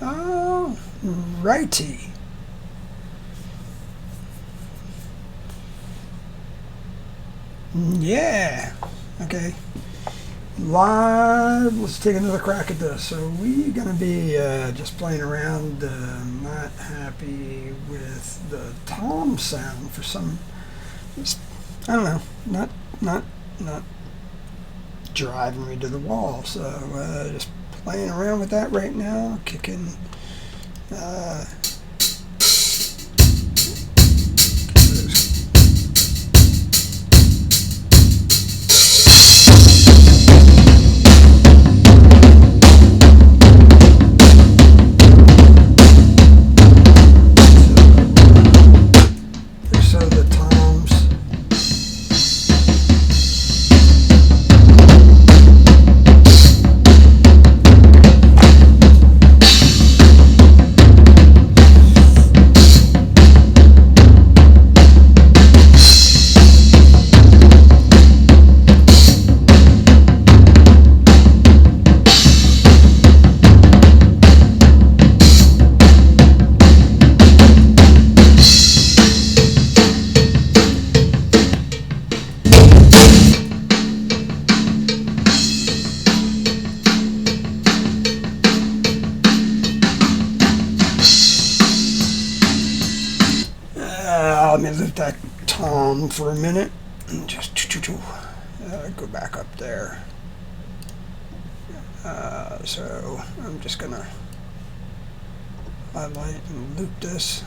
Oh, righty. Yeah. Okay. Live. Let's take another crack at this. So we're gonna be just playing around. Not happy with the tom sound for some. I don't know. Not driving me to the wall. So just playing around with that right now. Kicking. Let me lift that tom for a minute and just go back up there. So I'm just gonna highlight and loop this.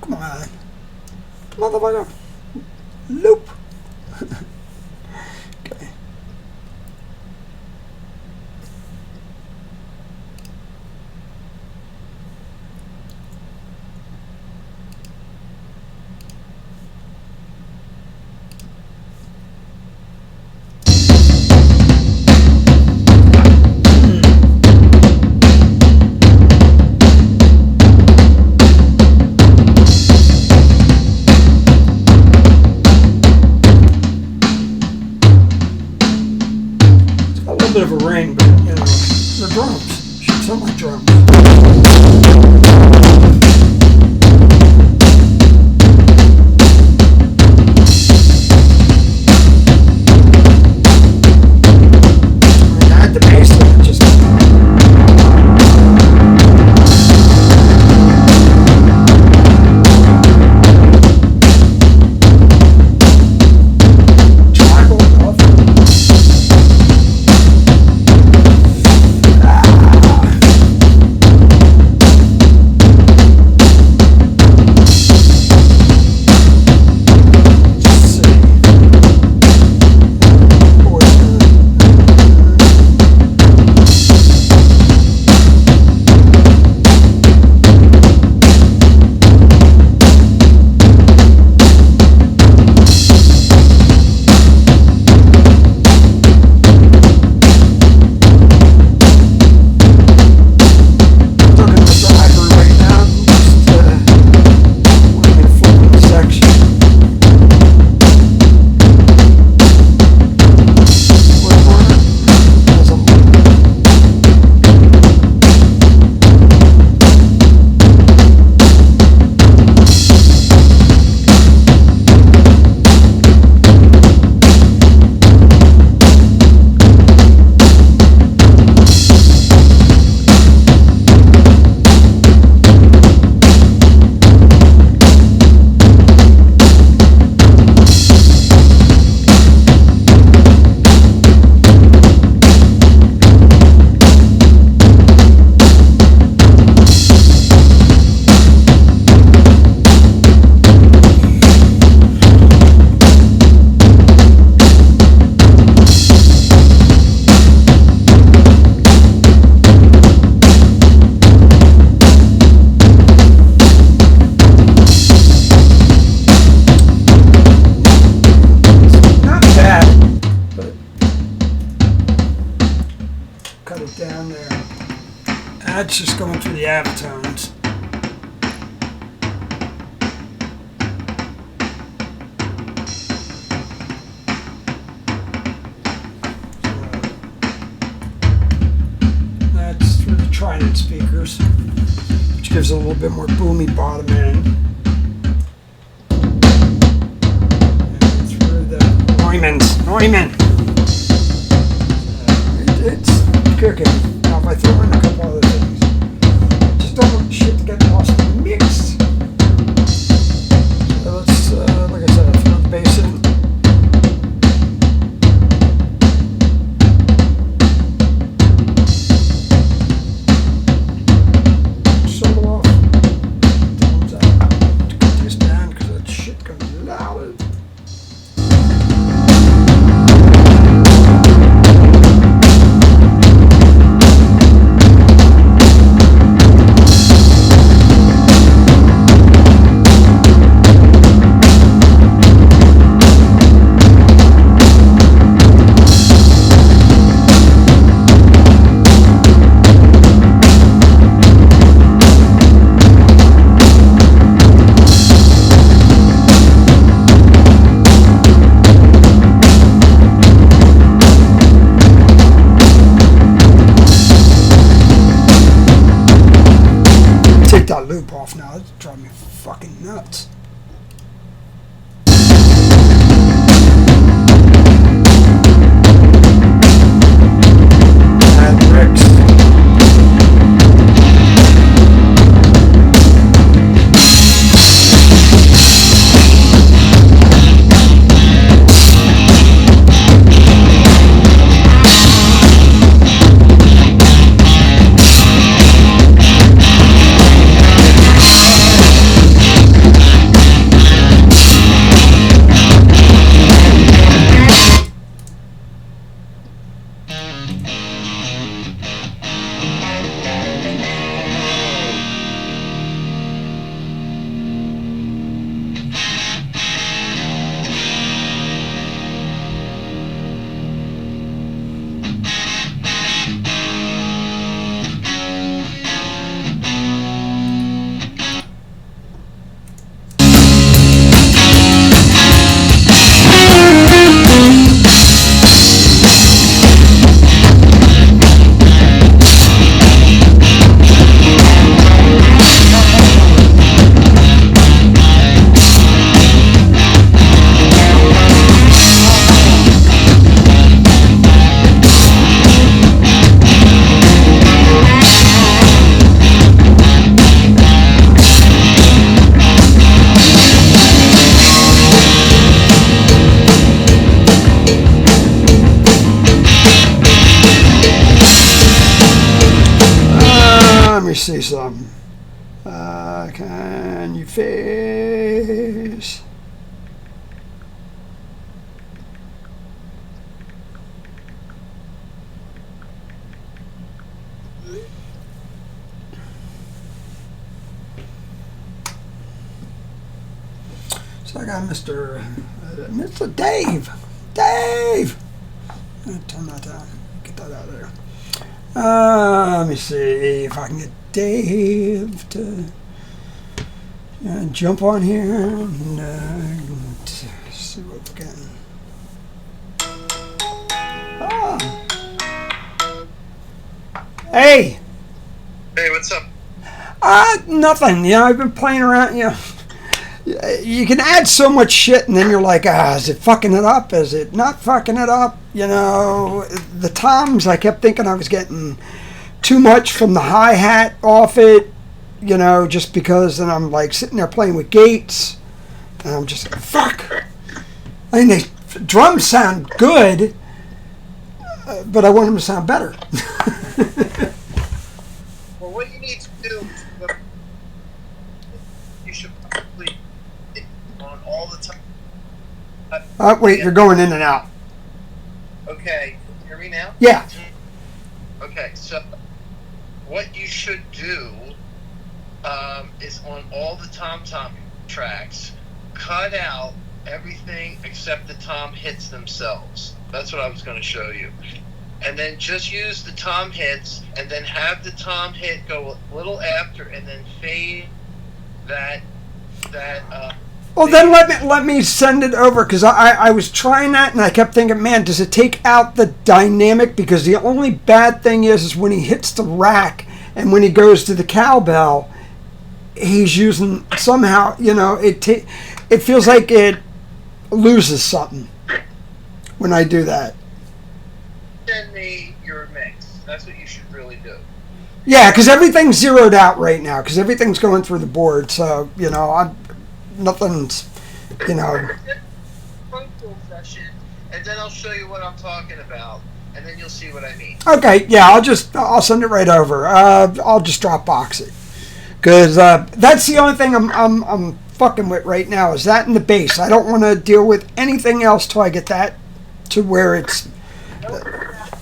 Come on. Motherfucker. Loop. Okay. it's just going through the avitones. That's through the Trident speakers, which gives it a little bit more boomy bottom end. And through the Neumann. It's cooking. Now if I throw in a couple other things, just don't want shit to get lost in the mix. So let's, like I said, throw the bass in. Solo off. Thumbs out. Cut this down because that shit goes loud. Take that loop off now. It's driving me fucking nuts. Add bricks. Let me see something. Can you face? So I got Mr. Dave. Dave! Turn that down. Get that out of there. Let me see if I can get Dave to jump on here and see what we can. Hey! Hey, what's up? Nothing. I've been playing around. You can add so much shit, and then you're like, is it fucking it up? Is it not fucking it up? The toms, I kept thinking I was getting too much from the hi-hat off it, just because, and I'm like sitting there playing with gates, and I'm just like, fuck. I mean, the drums sound good, but I want them to sound better. Well, what you need to do, you should probably on all the time. Wait, you're going in and out. Okay, can you hear me now? Yeah. Okay, so what you should do is on all the tom-tom tracks, cut out everything except the tom hits themselves. That's what I was going to show you. and then just use the tom hits, and then have the tom hit go a little after, and then fade that. Well, then let me send it over, because I was trying that and I kept thinking, man, does it take out the dynamic? Because the only bad thing is when he hits the rack and when he goes to the cowbell, he's using somehow, it feels like it loses something when I do that. Send me your mix. That's what you should really do. Yeah, because everything's zeroed out right now, because everything's going through the board. So, nothing's, Phone call session, and then I'll show you what I'm talking about, and then you'll see what I mean. Okay, yeah, I'll send it right over. I'll just Dropbox it, because that's the only thing I'm fucking with right now is that in the bass. I don't want to deal with anything else till I get that to where it's. Don't we have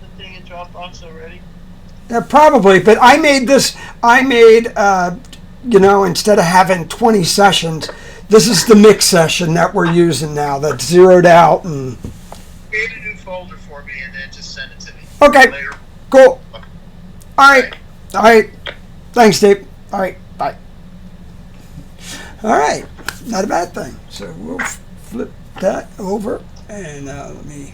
the thing in Dropbox already? Probably, but I made instead of having 20 sessions, this is the mix session that we're using now that's zeroed out. And Create a new folder for me and then just send it to me. Okay, Later. cool. All right. Thanks, Dave. All right, bye. All right, not a bad thing. So we'll flip that over, and let me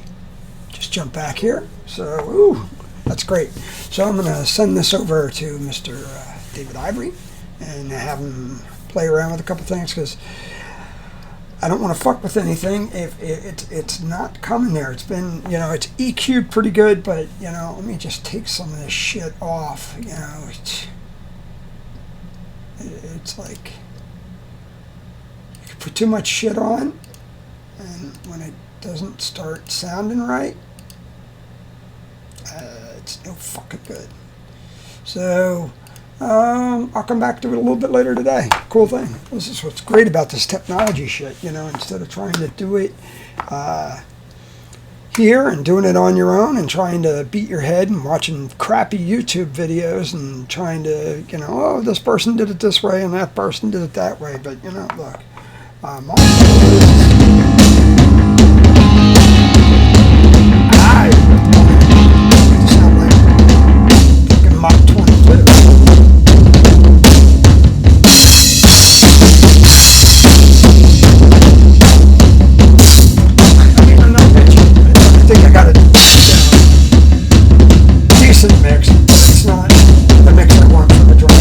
just jump back here. So, that's great. So I'm going to send this over to Mr. David Ivory and have him play around with a couple things, because I don't want to fuck with anything if it's not coming there. It's been, it's EQ'd pretty good, but, let me just take some of this shit off. It's like you can put too much shit on, and when it doesn't start sounding right, it's no fucking good. So I'll come back to it a little bit later today. Cool thing. This is what's great about this technology shit. Instead of trying to do it here and doing it on your own and trying to beat your head and watching crappy YouTube videos and trying to, this person did it this way and that person did it that way. But, look, sound like fucking Mach 22. I think I got a decent mix, but it's not the mix I want for the drums.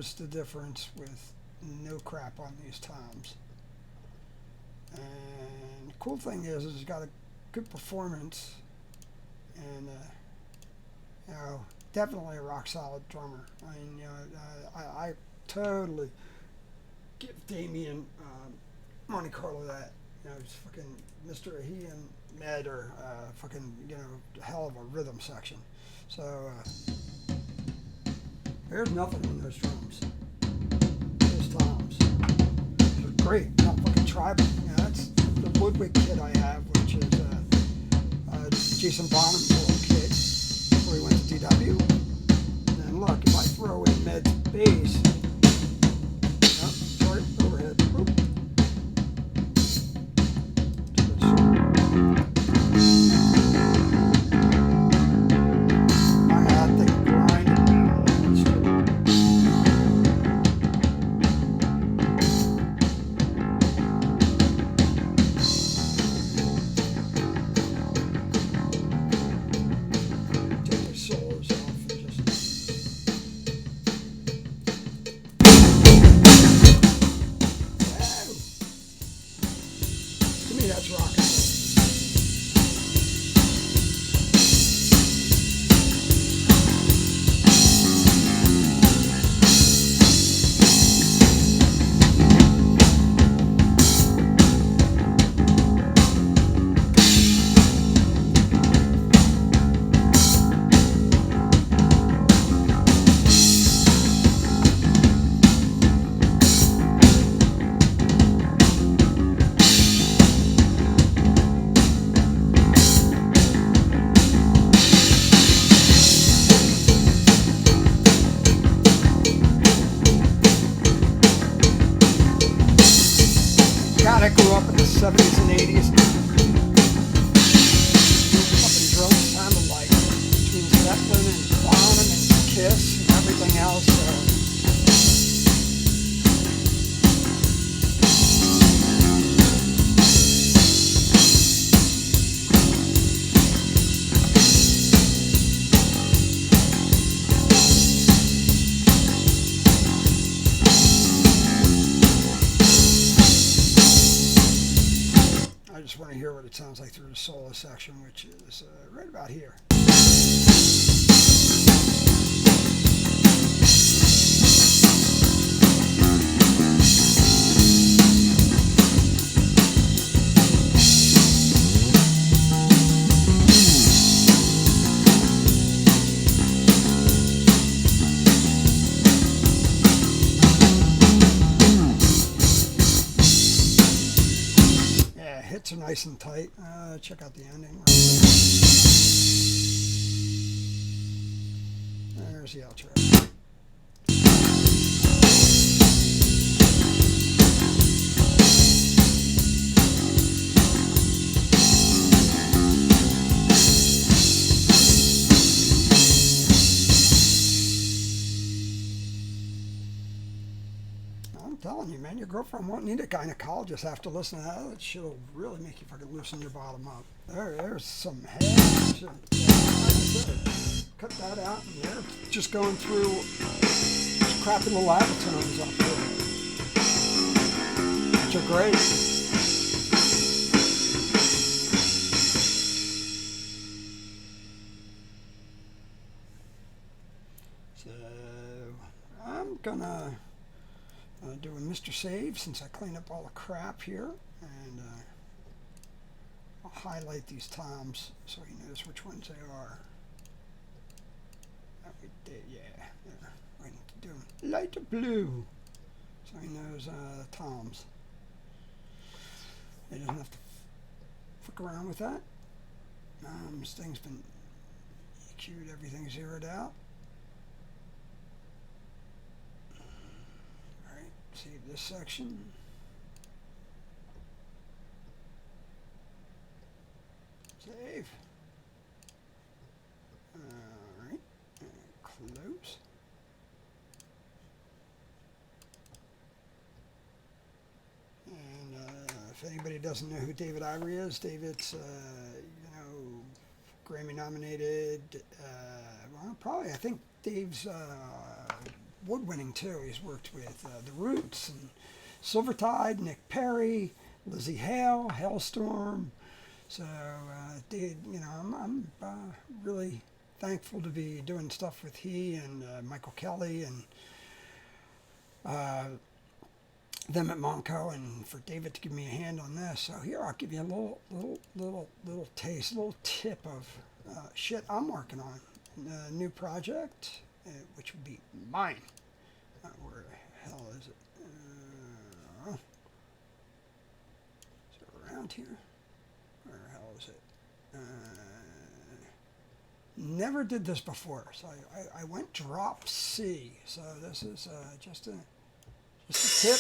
there's the difference with no crap on these toms. And the cool thing is it's got a good performance, and you know, definitely a rock solid drummer. I mean, you know, I totally give Damien Monte Carlo that. You know, he's fucking Mr. He and Ned are fucking, you know, hell of a rhythm section. So there's nothing in those drums. Those toms. They're great. Not fucking tribal. You know, that's the Woodwick kit I have, which is Jason Bonham's old kit before he went to DW. And look, if I throw in Ned's bass, sorry, overhead. Oop. That's rock and roll. God, I grew up in the 70s and 80s. Fucking drums sounded like between Zeppelin and Bonham and Kiss and everything else. I just want to hear what it sounds like through the solo section, which is right about here. Hits are nice and tight. Check out the ending. There's the outro. I'm telling you, man, your girlfriend won't need a gynecologist after listening to that. That shit will really make you fucking loosen your bottom up. There's some head shit. Cut that out, and they're just going through crappy little avatones up here, which are great. So I'm gonna do a Mr. Save since I cleaned up all the crap here, and I'll highlight these toms so he knows which ones they are. That we did, yeah. There. We need to do them lighter blue so he knows toms. He doesn't have to fuck around with that. This thing's been EQ'd, everything zeroed out. Save this section. Save. Alright. Close. And if anybody doesn't know who David Ivory is, David's, Grammy nominated. Well, probably, I think Dave's woodwinning too. He's worked with The Roots and Silvertide, Nick Perry, Lizzie Hale, Hailstorm. So, dude, I'm really thankful to be doing stuff with he and Michael Kelly and them at Monco, and for David to give me a hand on this. So here, I'll give you a little taste, a little tip of shit I'm working on. A new project, which would be mine. Where the hell is it? Is it around here? Where the hell is it? Never did this before, so I went drop C. So this is just a tip.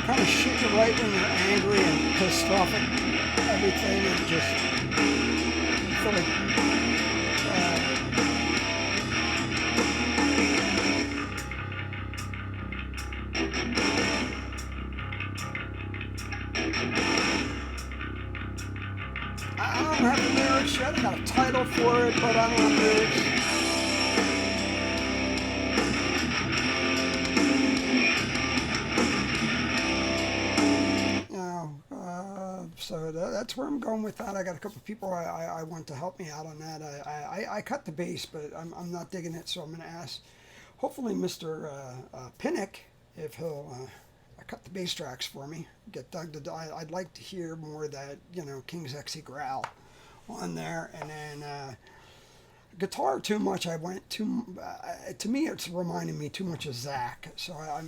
Kind of shit you right when you're angry and pissed off at everything, and just feel like I don't have the lyrics yet. I got a title for it, but I don't have lyrics. So that's where I'm going with that. I got a couple of people I want to help me out on that. I cut the bass, but I'm not digging it, so I'm going to ask, hopefully, Mr. Pinnock, if he'll cut the bass tracks for me. Get Doug to. I'd like to hear more of that, King's XE growl on there, and then guitar too much. I went too. To me, it's reminding me too much of Zach. So I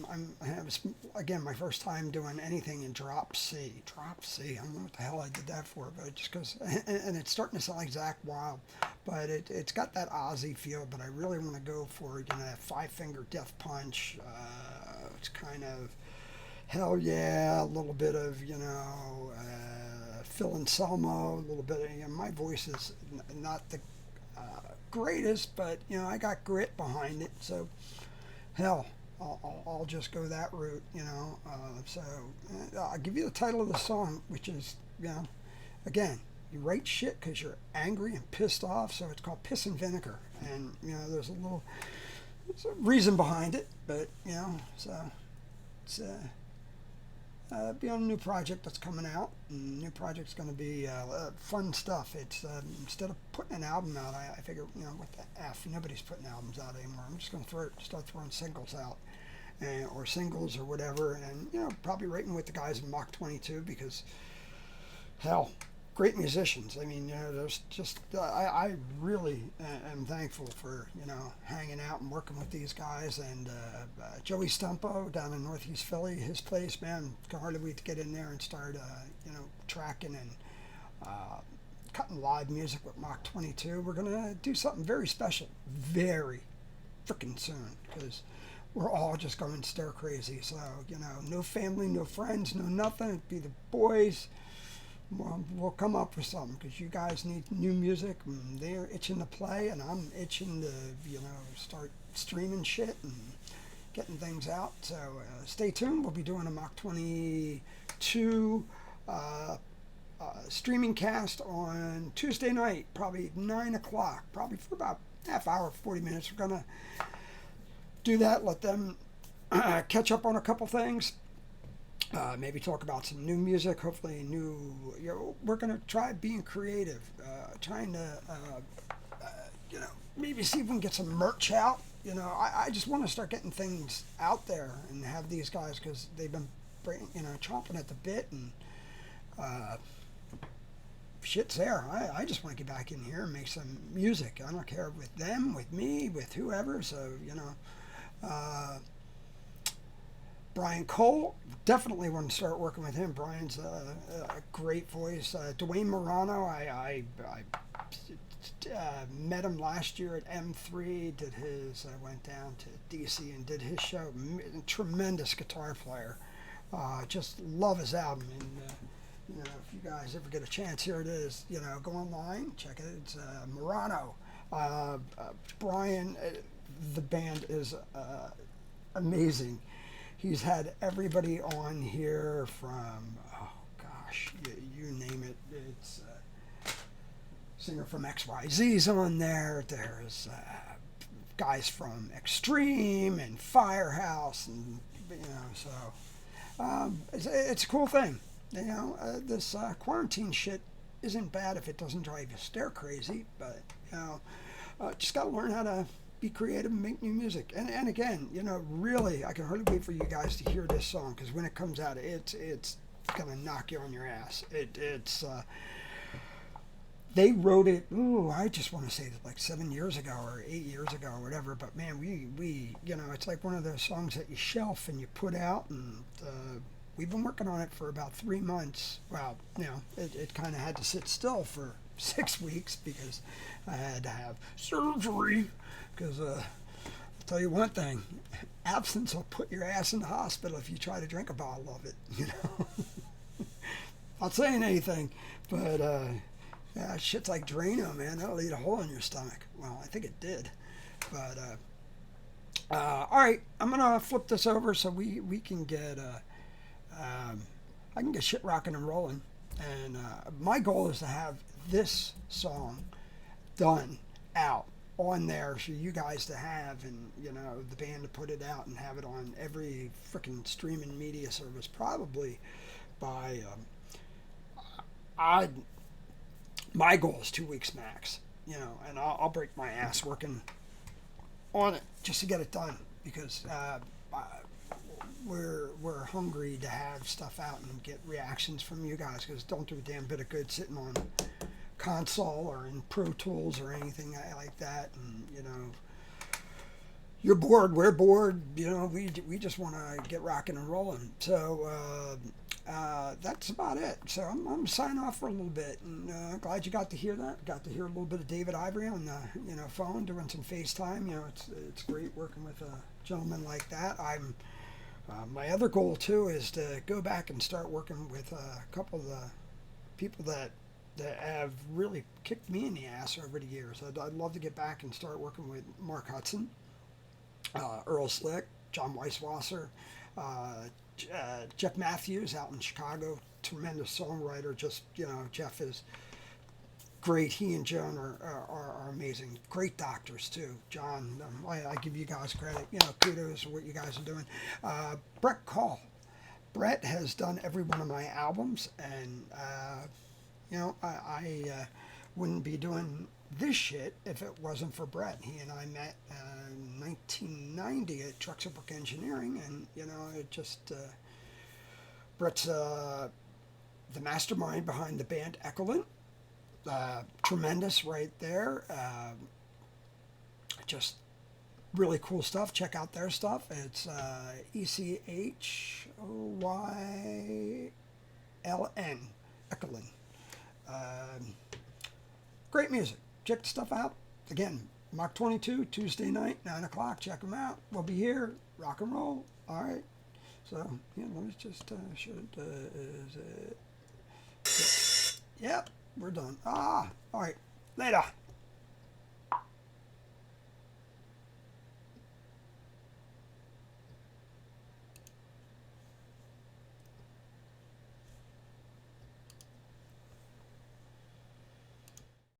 have, again, my first time doing anything in drop C. Drop C. I don't know what the hell I did that for, but just because, and it's starting to sound like Zach Wild, but it's got that Ozzy feel. But I really want to go for that 5-finger death punch. It's kind of hell yeah, a little bit of Phil Anselmo, a little bit of my voice is not the greatest, but I got grit behind it, so hell, I'll just go that route, so I'll give you the title of the song, which is, again, you write shit because you're angry and pissed off, so it's called Piss and Vinegar, and there's a reason behind it, but so it's be on a new project that's coming out. And the new project's going to be fun stuff. It's instead of putting an album out, I figure, what the F, nobody's putting albums out anymore. I'm just going to start throwing singles out, or singles or whatever, and probably writing with the guys in Mach 22, because hell, great musicians. I mean, there's just I really am thankful for hanging out and working with these guys, and Joey Stumpo down in Northeast Philly, his place, man, can hardly wait to get in there and start tracking and cutting live music with Mach 22. We're gonna do something very special, very freaking soon, because we're all just going stir crazy. So no family, no friends, no nothing. It'd be the boys. We'll come up with something, because you guys need new music, and they're itching to play, and I'm itching to start streaming shit and getting things out. So stay tuned. We'll be doing a Mach 22 streaming cast on Tuesday night, probably 9 o'clock, probably for about half hour, 40 minutes. We're gonna do that, let them catch up on a couple things. Maybe talk about some new music, hopefully new, we're going to try being creative, trying to, maybe see if we can get some merch out. I just want to start getting things out there and have these guys, because they've been, chomping at the bit, and shit's there. I just want to get back in here and make some music. I don't care with them, with me, with whoever, so, Brian Cole, definitely want to start working with him. Brian's a great voice. Dwayne Morano, I met him last year at M3. Did his went down to DC and did his show. Tremendous guitar player. Just love his album. And if you guys ever get a chance, here it is. Go online, check it. It's Morano. Brian, the band is amazing. He's had everybody on here from, oh gosh, you name it. It's singer from XYZ's on there. There's guys from Extreme and Firehouse, and so it's a cool thing. This quarantine shit isn't bad if it doesn't drive you stir crazy, but just got to learn how to be creative and make new music. And again, really, I can hardly wait for you guys to hear this song, because when it comes out, it's gonna knock you on your ass. It's they wrote it. Ooh, I just want to say that like 7 years ago or 8 years ago or whatever. But man, we it's like one of those songs that you shelf and you put out, and we've been working on it for about 3 months. Well, it kind of had to sit still for 6 weeks because I had to have surgery. Because I'll tell you one thing, absence will put your ass in the hospital if you try to drink a bottle of it. Not saying anything, but shit's like Drano, man. That'll eat a hole in your stomach. Well, I think it did. But all right, I'm gonna flip this over so we can get I can get shit rocking and rolling. And my goal is to have this song done out on there for you guys to have, and the band to put it out and have it on every freaking streaming media service probably by my goal is 2 weeks max, and I'll break my ass working on it just to get it done, because we're hungry to have stuff out and get reactions from you guys, because don't do a damn bit of good sitting on console or in Pro Tools or anything like that. And you're bored, we're bored, we just want to get rocking and rolling. So that's about it. So I'm going to sign off for a little bit, and glad you got to hear that. Got to hear a little bit of David Ivory on the phone, doing some FaceTime. It's great working with a gentleman like that. My other goal too is to go back and start working with a couple of the people that have really kicked me in the ass over the years. I'd love to get back and start working with Mark Hudson, Earl Slick, John Weisswasser, Jeff Matthews out in Chicago, tremendous songwriter. Jeff is great. He and Joan are amazing. Great doctors too. John, I give you guys credit. Kudos for what you guys are doing. Brett Call. Brett has done every one of my albums, and I wouldn't be doing this shit if it wasn't for Brett. He and I met in 1990 at Truxelbrook Engineering, and it just Brett's the mastermind behind the band Ekelin. Tremendous right there. Just really cool stuff. Check out their stuff. It's ECHOYLN, Ekelin. Great music. Check the stuff out. Again, Mach 22, Tuesday night, 9 o'clock. Check them out. We'll be here. Rock and roll. All right. So, let me just, is it? Yep, we're done. All right. Later.